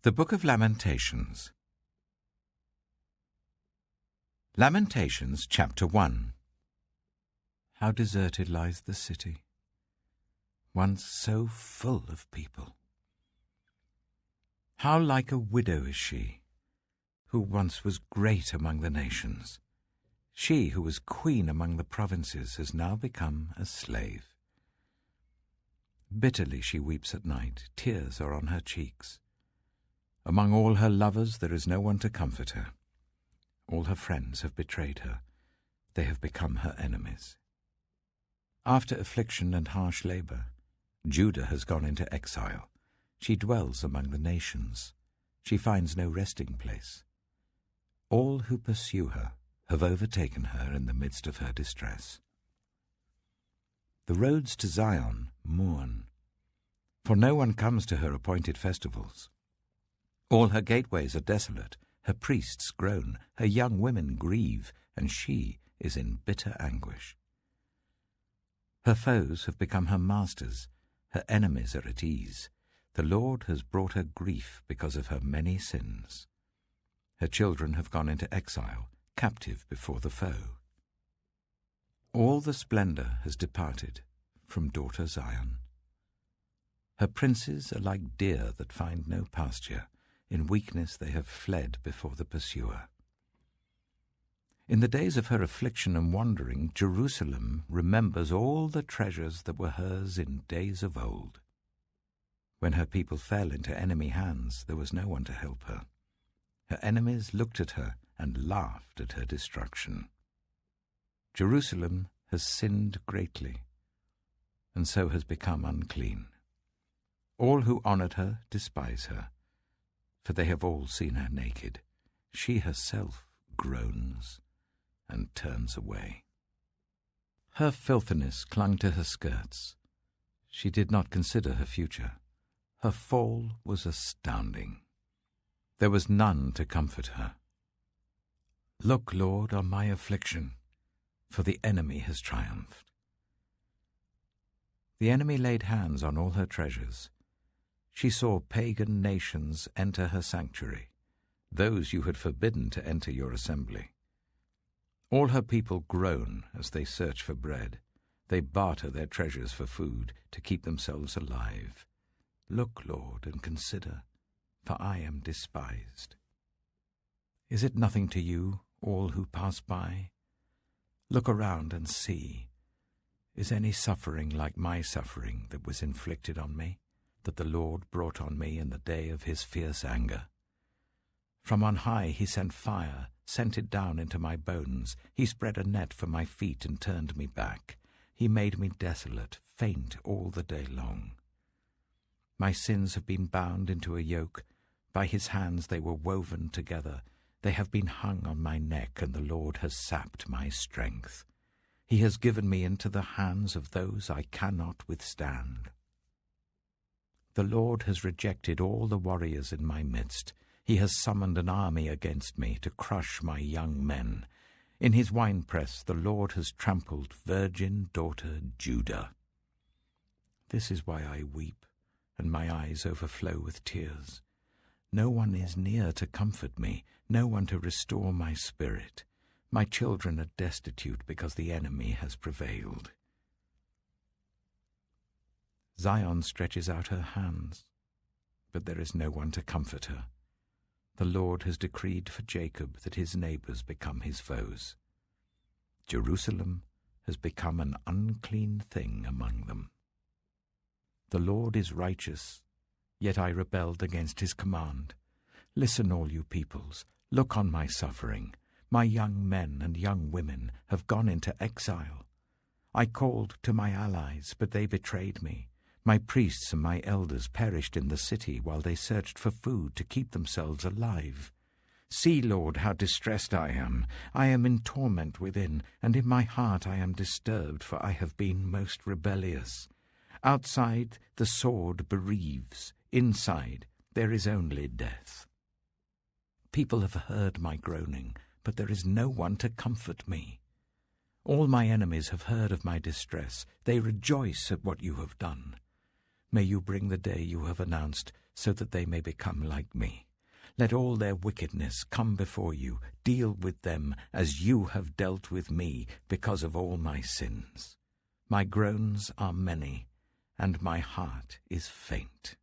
The Book of Lamentations. Lamentations, chapter 1. How deserted lies the city, once so full of people. How like a widow is she, who once was great among the nations. She who was queen among the provinces has now become a slave. Bitterly she weeps at night, tears are on her cheeks. Among all her lovers there is no one to comfort her. All her friends have betrayed her. They have become her enemies. After affliction and harsh labor, Judah has gone into exile. She dwells among the nations. She finds no resting place. All who pursue her have overtaken her in the midst of her distress. The roads to Zion mourn, for no one comes to her appointed festivals. All her gateways are desolate, her priests groan, her young women grieve, and she is in bitter anguish. Her foes have become her masters, her enemies are at ease. The Lord has brought her grief because of her many sins. Her children have gone into exile, captive before the foe. All the splendor has departed from daughter Zion. Her princes are like deer that find no pasture. In weakness they have fled before the pursuer. In the days of her affliction and wandering, Jerusalem remembers all the treasures that were hers in days of old. When her people fell into enemy hands, there was no one to help her. Her enemies looked at her and laughed at her destruction. Jerusalem has sinned greatly, and so has become unclean. All who honored her despise her, for they have all seen her naked. She herself groans and turns away. Her filthiness clung to her skirts. She did not consider her future. Her fall was astounding. There was none to comfort her. Look, Lord, on my affliction, for the enemy has triumphed. The enemy laid hands on all her treasures. She saw pagan nations enter her sanctuary, those you had forbidden to enter your assembly. All her people groan as they search for bread. They barter their treasures for food to keep themselves alive. Look, Lord, and consider, for I am despised. Is it nothing to you, all who pass by? Look around and see. Is any suffering like my suffering that was inflicted on me, that the Lord brought on me in the day of his fierce anger? From on high he sent fire, sent it down into my bones. He spread a net for my feet and turned me back. He made me desolate, faint all the day long. My sins have been bound into a yoke. By his hands they were woven together. They have been hung on my neck, and the Lord has sapped my strength. He has given me into the hands of those I cannot withstand. The Lord has rejected all the warriors in my midst. He has summoned an army against me to crush my young men. In his winepress the Lord has trampled virgin daughter Judah. This is why I weep, and my eyes overflow with tears. No one is near to comfort me, no one to restore my spirit. My children are destitute because the enemy has prevailed. Zion stretches out her hands, but there is no one to comfort her. The Lord has decreed for Jacob that his neighbors become his foes. Jerusalem has become an unclean thing among them. The Lord is righteous, yet I rebelled against his command. Listen, all you peoples, look on my suffering. My young men and young women have gone into exile. I called to my allies, but they betrayed me. My priests and my elders perished in the city while they searched for food to keep themselves alive. See, Lord, how distressed I am. I am in torment within, and in my heart I am disturbed, for I have been most rebellious. Outside the sword bereaves, inside there is only death. People have heard my groaning, but there is no one to comfort me. All my enemies have heard of my distress. They rejoice at what you have done. May you bring the day you have announced, so that they may become like me. Let all their wickedness come before you. Deal with them as you have dealt with me, because of all my sins. My groans are many, and my heart is faint.